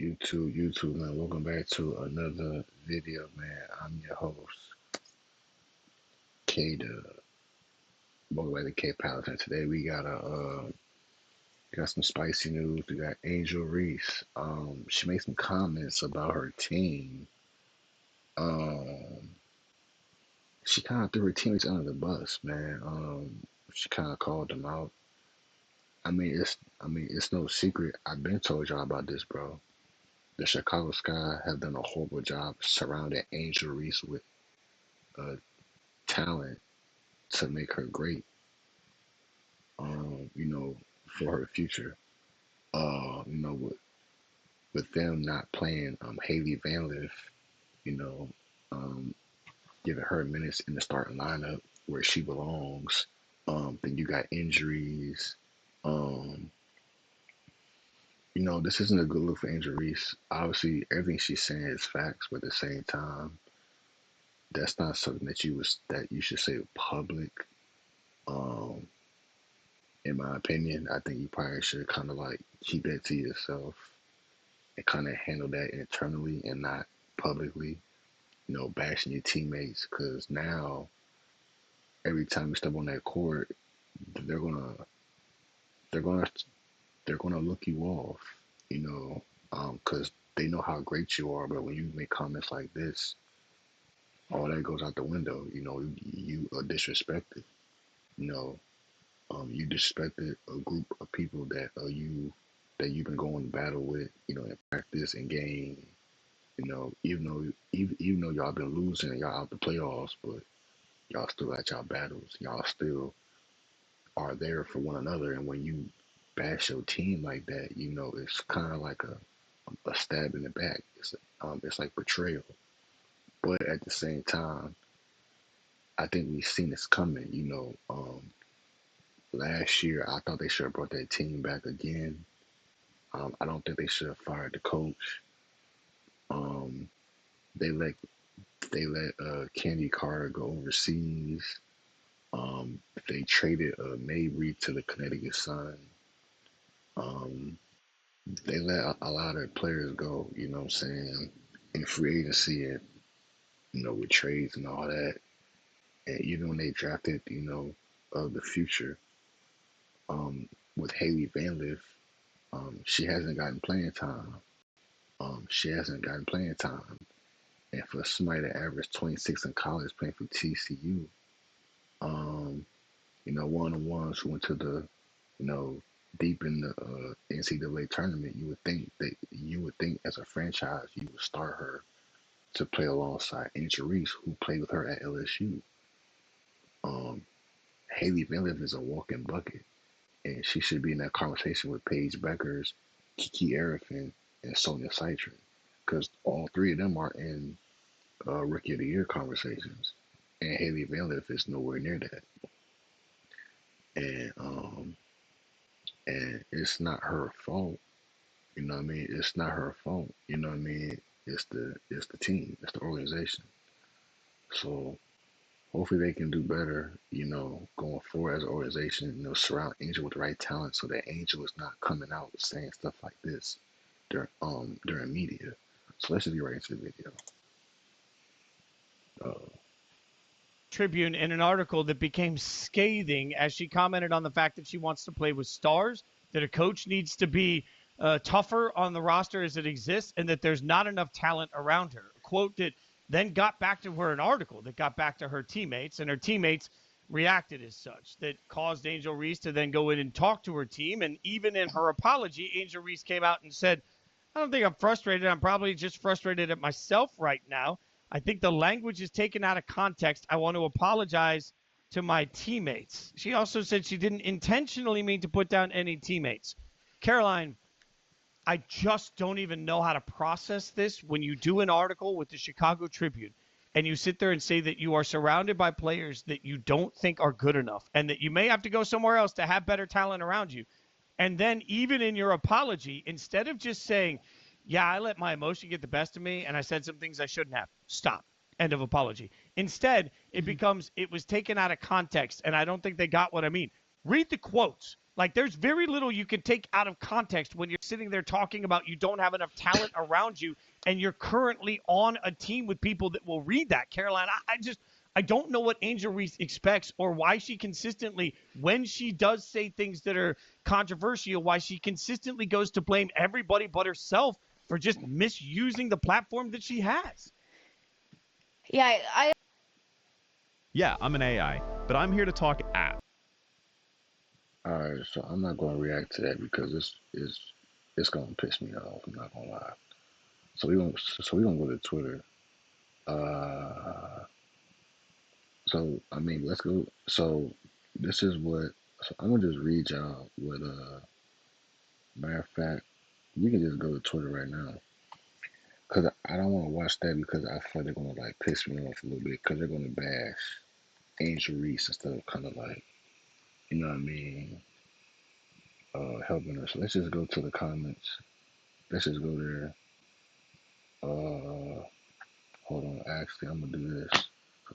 YouTube, man. Welcome back to another video, man. I'm your host, K. Welcome back to K Palace, and today we got some spicy news. We got Angel Reese. She made some comments about her team. Um, she kind of threw her teammates under the bus, man. She kind of called them out. I mean, it's no secret. I've been told y'all about this, bro. The Chicago Sky have done a horrible job surrounding Angel Reese with uh, talent to make her great, you know, for her future. With them not playing Haley Van Lith, you know, um, giving her minutes in the starting lineup where she belongs. Then you got injuries. Um, this isn't a good look for Angel Reese. Obviously, everything she's saying is facts, but at the same time, that's not something that you should say public. Um, in my opinion, I think you probably should kind of like keep that to yourself and kind of handle that internally and not publicly, bashing your teammates. Because now, every time you step on that court, they're gonna they're gonna they're gonna look you off, you know, because they know how great you are. But when you make comments like this, all that goes out the window. You are disrespected. You know, you disrespected a group of people that you've been going to battle with, in practice and game. Even though y'all been losing and y'all out the playoffs, but y'all still at y'all battles. Y'all still are there for one another. And when you bash your team like that, it's kind of like a stab in the back. It's like betrayal. But at the same time, I think we've seen this coming. Last year I thought they should have brought that team back again. I don't think they should have fired the coach. Um, they let Candy Carter go overseas. They traded Mabry to the Connecticut Sun. Um, they let a lot of players go, what I'm saying, in free agency and, with trades and all that. And even when they drafted, the future um, with Haley Van Lith, she hasn't gotten playing time. She hasn't gotten playing time. And for somebody that averaged 26 in college playing for TCU, um, one of the ones who went to the, you know, deep in the NCAA tournament, you would think as a franchise you would start her to play alongside Angel Reese, who played with her at LSU. Um, Haley Van Lith is a walking bucket, and she should be in that conversation with Paige Beckers, Kiki Arifin, and Sonia Citron, because all three of them are in Rookie of the Year conversations, and Haley Van Lith is nowhere near that. And it's not her fault. You know what I mean? It's not her fault. You know what I mean? It's the team. It's the organization. So hopefully they can do better. Going forward as an organization. Surround Angel with the right talent so that Angel is not coming out saying stuff like this during media. So let's just get right into the video. Uh, Tribune in an article that became scathing as she commented on the fact that she wants to play with stars, that a coach needs to be tougher on the roster as it exists, and that there's not enough talent around her. A quote that then got back to her, an article that got back to her teammates, and her teammates reacted as such, that caused Angel Reese to then go in and talk to her team. And even in her apology, Angel Reese came out and said, I don't think I'm frustrated. I'm probably just frustrated at myself right now. I think the language is taken out of context. I want to apologize to my teammates. She also said she didn't intentionally mean to put down any teammates. Caroline, I just don't even know how to process this when you do an article with the Chicago Tribune and you sit there and say that you are surrounded by players that you don't think are good enough and that you may have to go somewhere else to have better talent around you. And then even in your apology, instead of just saying, yeah, I let my emotion get the best of me and I said some things I shouldn't have. Stop. End of apology. Instead, it becomes it was taken out of context and I don't think they got what I mean. Read the quotes. Like there's very little you can take out of context when you're sitting there talking about you don't have enough talent around you and you're currently on a team with people that will read that. Caroline, I don't know what Angel Reese expects or why she consistently, when she does say things that are controversial, why she consistently goes to blame everybody but herself for just misusing the platform that she has. Yeah, Yeah, I'm an AI, but I'm here to talk app. All right, so I'm not gonna react to that because it's gonna piss me off. I'm not gonna lie. So we gonna go to Twitter. Uh, so I mean, let's go. So this is what. So I'm gonna just read y'all what. Matter of fact, we can just go to Twitter right now because I don't want to watch that because I feel like they're gonna like piss me off a little bit because they're gonna bash Angel Reese instead of kind of like you know what I mean, helping us. Let's just go to the comments. Let's just go there. Uh, Hold on. Actually, I'm gonna do this.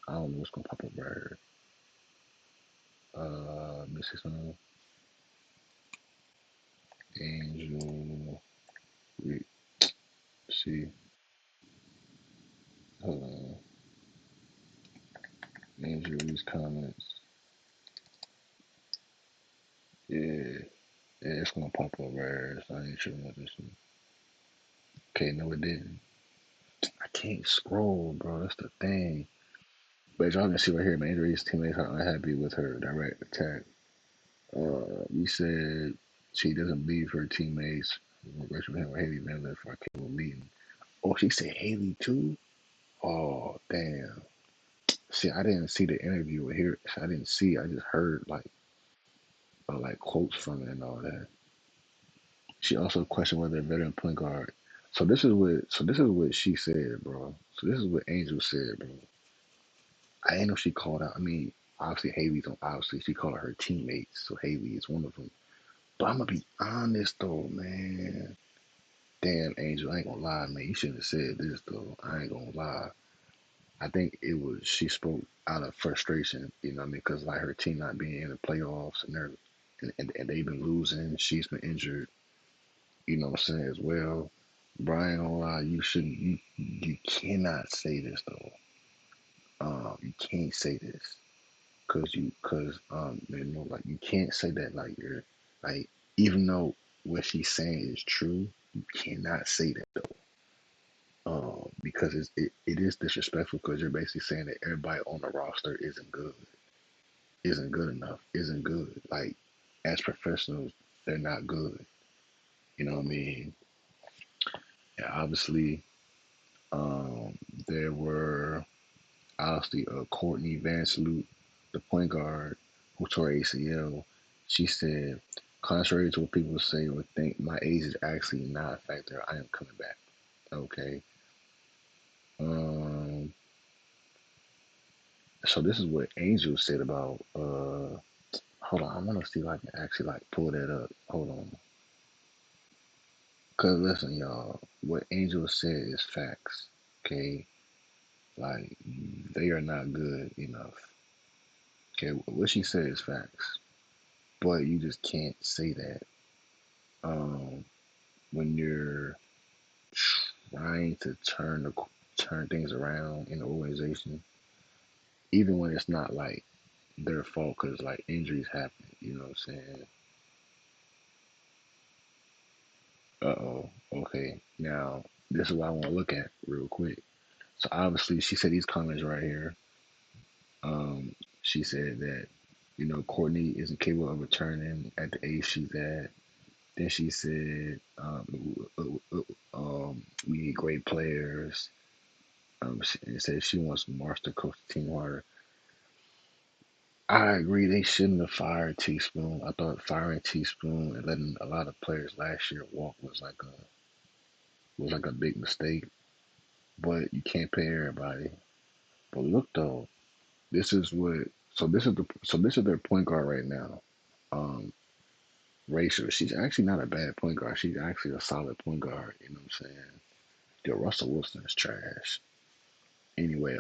I don't know what's gonna pop up right here. Let me see something. Angel, wait, see, hold on. Angel, these comments. Yeah, yeah, it's gonna pop up right here. So I ain't sure what this is. Okay, no, it didn't. I can't scroll, bro. That's the thing. But y'all can see right here, man. Angel Reese's teammates are unhappy with her direct attack. We said she doesn't believe her teammates. Rachel Him or Haley Van for a capable meeting. Oh, she said Haley too. Oh, damn. See, I didn't see the interview or hear. I didn't see. I just heard like quotes from it and all that. She also questioned whether a veteran point guard. So this is what she said, bro. So this is what Angel said, bro. I ain't know she called out. I mean, obviously Haley's on. Obviously, she called her teammates. So Haley is one of them. But I'm gonna be honest though, man. Damn, Angel, I ain't gonna lie, man. You shouldn't have said this though. I ain't gonna lie. I think it was she spoke out of frustration, you know what I mean? Because like her team not being in the playoffs and and they've been losing. She's been injured, you know what I'm saying as well. Brian, gonna lie, you shouldn't. You cannot say this though. You can't say this because you know like you can't say that like you're like even though what she's saying is true, you cannot say that though. Because it is disrespectful because you're basically saying that everybody on the roster isn't good enough, isn't good. Like as professionals, they're not good. You know what I mean? And obviously, um, there were obviously Courtney Vandersloot, the point guard who tore ACL. She said, contrary to what people say or think, my age is actually not a factor. I am coming back. Okay. Um, so this is what Angel said about hold on, I want to see if I can actually like pull that up. Hold on. Cause listen, y'all, what Angel said is facts. Okay, like they are not good enough. Okay, what she said is facts, but you just can't say that um, when you're trying to turn things around in the organization, even when it's not like their fault, cause like injuries happen. You know what I'm saying? Uh-oh. Okay. Now, this is what I want to look at real quick. So obviously, she said these comments right here. She said that, you know, Courtney isn't capable of returning at the age she's at. Then she said, we need great players. She said she wants Mars to coach the team harder. I agree. They shouldn't have fired Teaspoon. I thought firing Teaspoon and letting a lot of players last year walk was like a big mistake. But you can't pay everybody. But look though, this is what. So this is their point guard right now. Um, Rachel, she's actually not a bad point guard. She's actually a solid point guard. You know what I'm saying? Yo, Russell Wilson is trash. Anyway,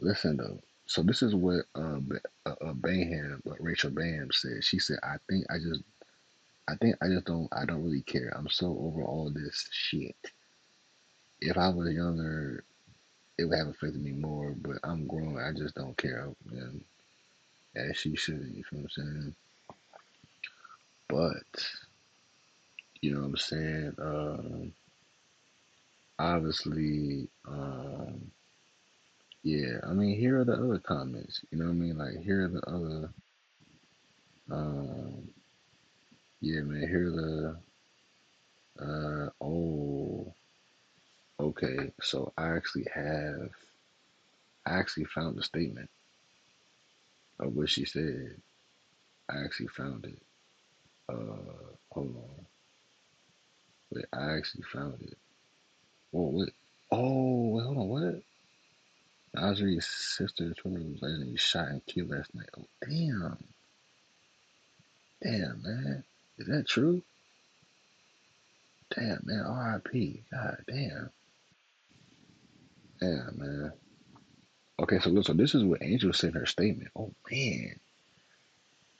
listen though. So this is what Baham, Rachel Bam said. She said, I think I don't really care. I'm so over all this shit. If I was younger, it would have affected me more, but I'm grown. I just don't care. And as she should, you feel what I'm saying? But, you know what I'm saying? Obviously, yeah, I mean, here are the other comments. You know what I mean? Like, here are the other, um, yeah, man, here are the, oh, okay. So I actually found the statement of what she said. I actually found it. Hold on. Wait, I actually found it. Whoa, what? Oh, wait, hold on. What? Nasri's sister Twitter was allegedly shot and killed last night. Oh, damn. Damn, man. Is that true? Damn, man. R.I.P. God damn. Damn, man. Okay, so look, so this is what Angel said in her statement. Oh, man.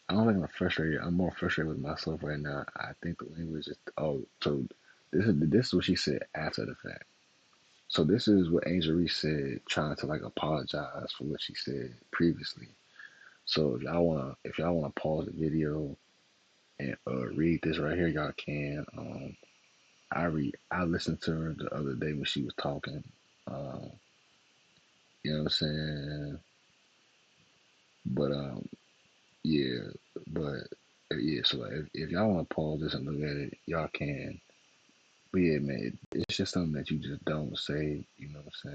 I don't think I'm frustrated. I'm more frustrated with myself right now. I think the language is. Oh, so this is what she said after the fact. So this is what Angel Reese said, trying to like apologize for what she said previously. So if y'all wanna pause the video and read this right here, y'all can. I listened to her the other day when she was talking. Um, you know what I'm saying? But yeah, but yeah. So if y'all want to pause this and look at it, y'all can. But yeah, man, it's just something that you just don't say. You know what I'm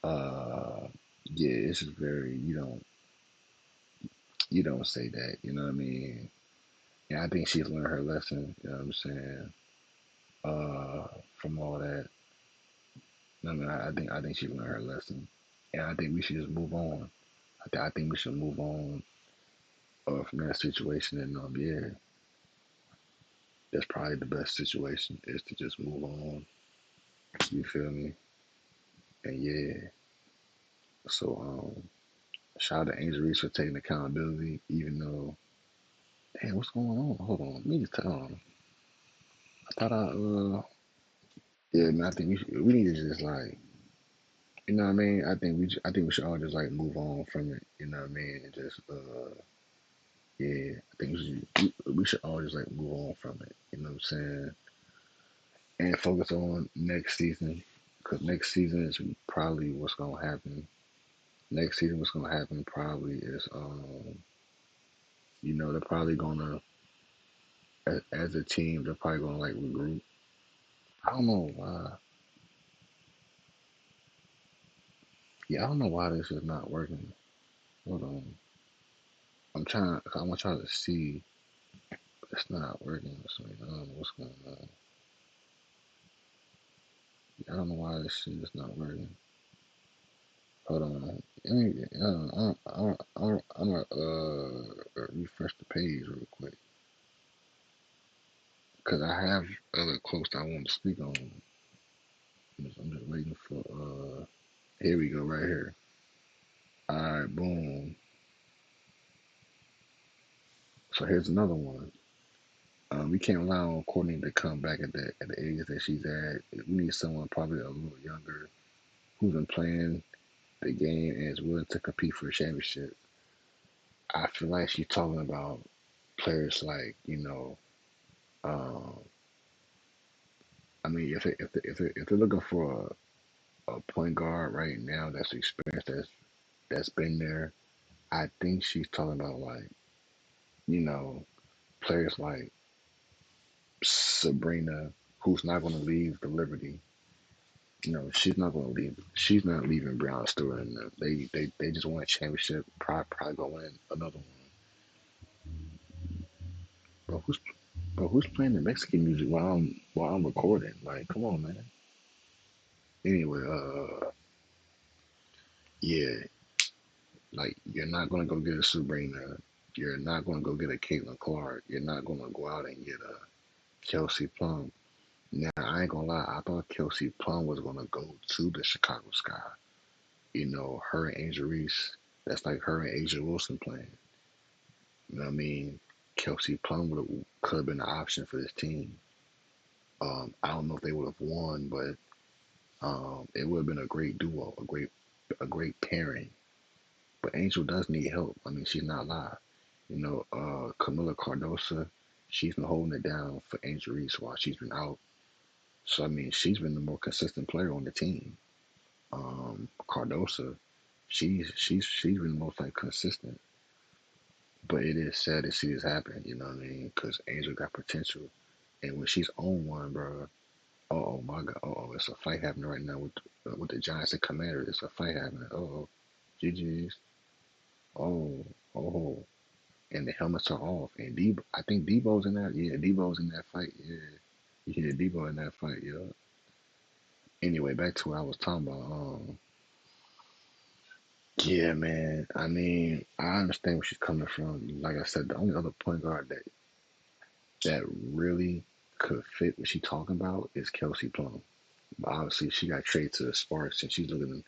saying? Yeah, it's just very you don't say that. You know what I mean? And I think she's learned her lesson. You know what I'm saying? From all that. I mean, I think she learned her lesson, and I think we should just move on. I think we should move on from that situation, and yeah, that's probably the best situation is to just move on. You feel me? And yeah, so shout out to Angel Reese for taking accountability, even though, damn, what's going on? Hold on, let me just tell on. I thought yeah, man, I think we need to just like, you know what I mean? I think we should all just like move on from it. You know what I mean? And just yeah, I think we should all just like move on from it. You know what I'm saying? And focus on next season, because next season is probably what's gonna happen. Next season, what's gonna happen probably is they're probably gonna as a team they're probably gonna like regroup. I don't know why. Yeah, I don't know why this is not working. Hold on, I want y'all to see, but it's not working. So I don't know what's going on. I don't know why this shit is not working. Hold on. I'm gonna refresh the page real quick because I have other quotes I want to speak on. I'm just waiting for here we go right here. All right, boom. So here's another one. We can't rely on Courtney to come back at the age that she's at. We need someone probably a little younger who's been playing the game and is willing to compete for a championship. I feel like she's talking about players like um, I mean, if they're looking for a point guard right now that's experienced, that's been there, I think she's talking about like you know players like Sabrina, who's not going to leave the Liberty. She's not going to leave. She's not leaving Brown Stewart, and they just won a championship. Probably going to win another one. But who's playing the Mexican music while I'm recording? Like, come on, man. Anyway, yeah, like you're not gonna go get a Sabrina. You're not gonna go get a Caitlin Clark. You're not gonna go out and get a Kelsey Plum. Now I ain't gonna lie, I thought Kelsey Plum was gonna go to the Chicago Sky. her and Angel Reese, that's like her and Asia Wilson playing. You know what I mean? Kelsey Plum could have been an option for this team. I don't know if they would have won, but it would have been a great duo, a great pairing. But Angel does need help. I mean, she's not live. Camila Cardosa, she's been holding it down for Angel Reese while she's been out. So I mean, she's been the more consistent player on the team. Cardosa, she's been the most like consistent. But it is sad to see this happen. You know what I mean? Because Angel got potential, and when she's on one, bro. Oh my God! Oh, it's a fight happening right now with the Giants and Commanders. It's a fight happening. Oh, GG's. Oh, oh, and the helmets are off. And Debo, I think Debo's in that. Yeah, Debo's in that fight. Yeah, you hear Debo in that fight. Yeah. Anyway, back to what I was talking about. Yeah, man. I mean, I understand where she's coming from. Like I said, the only other point guard that really could fit what she's talking about is Kelsey Plum. But obviously, she got traded to the Sparks, and she's looking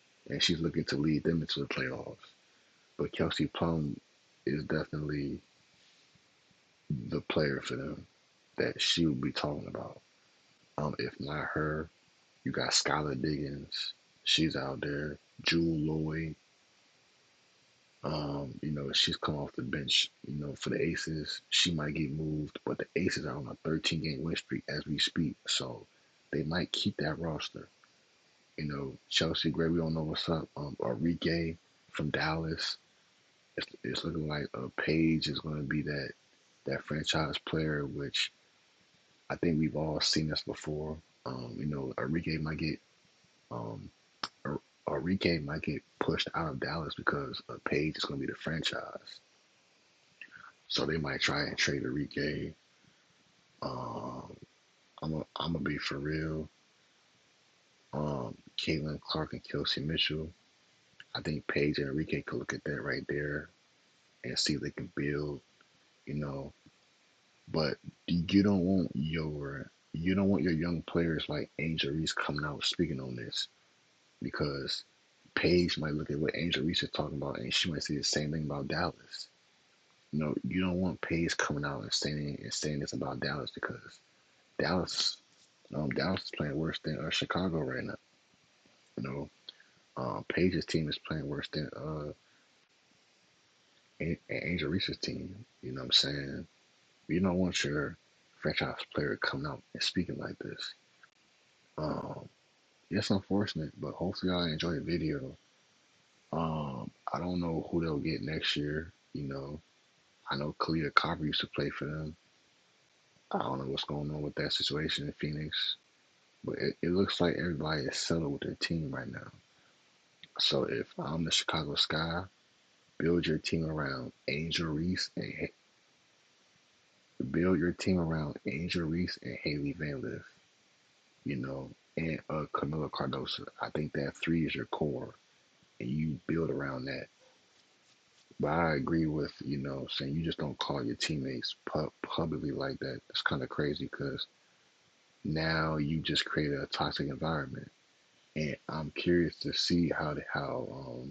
to lead them into the playoffs. But Kelsey Plum is definitely the player for them that she would be talking about. If not her, you got Skylar Diggins. She's out there. Jewel Lloyd. She's come off the bench, for the Aces. She might get moved, but the Aces are on a 13-game win streak as we speak. So they might keep that roster. Chelsea Gray, we don't know what's up. Enrique from Dallas. It's looking like Paige is going to be that franchise player, which I think we've all seen this before. Enrique might get um, Enrique might get pushed out of Dallas because Paige is going to be the franchise. So they might try and trade Enrique. Um, I'm gonna be for real. Caitlin Clark and Kelsey Mitchell. I think Paige and Enrique could look at that right there and see if they can build. You know, but you don't want your young players like Angel Reese coming out speaking on this because Paige might look at what Angel Reese is talking about and she might say the same thing about Dallas. You don't want Paige coming out and saying this about Dallas because Dallas Dallas is playing worse than Chicago right now. You know, Paige's team is playing worse than Angel Reese's team. You know what I'm saying? You don't want your franchise player coming out and speaking like this. Um, it's unfortunate, but hopefully y'all enjoy the video. I don't know who they'll get next year. I know Kalia Copper used to play for them. I don't know what's going on with that situation in Phoenix, but it looks like everybody is settled with their team right now. So if I'm the Chicago Sky, build your team around Angel Reese and Haley Van Lith, and Camila Cardosa. I think that three is your core, and you build around that. But I agree with saying you just don't call your teammates publicly like that. It's kind of crazy because now you just created a toxic environment, and I'm curious to see how.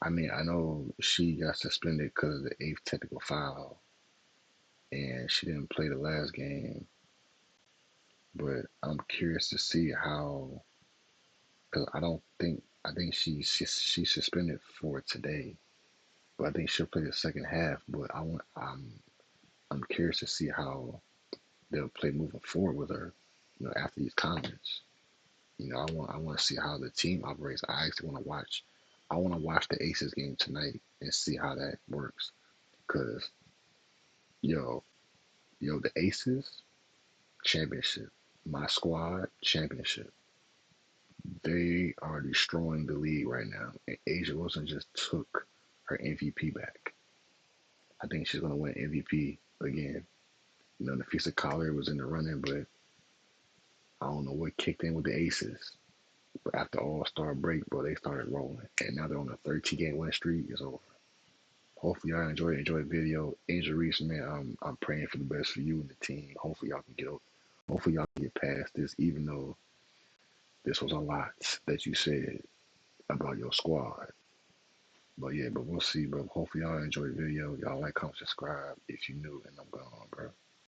I mean, I know she got suspended because of the eighth technical foul, and she didn't play the last game. But I'm curious to see how, because I think she's suspended for today, but I think she'll play the second half. But I'm curious to see how they'll play moving forward with her, after these comments. I want to see how the team operates. I actually want to watch. I want to watch the Aces game tonight and see how that works. Cause yo, the Aces championship, my squad championship. They are destroying the league right now. And Asia Wilson just took her MVP back. I think she's gonna win MVP again. Nafisa Collier was in the running, but I don't know what kicked in with the Aces. But after All Star break, bro, they started rolling, and now they're on a 13-game win streak. It's over. Hopefully, y'all enjoy the video. Angel Reese, man, I'm praying for the best for you and the team. Hopefully, y'all can get past this. Even though This was a lot that you said about your squad. But yeah, but we'll see, bro. Hopefully y'all enjoy the video. Y'all like, comment, subscribe if you new, and I'm gone, bro.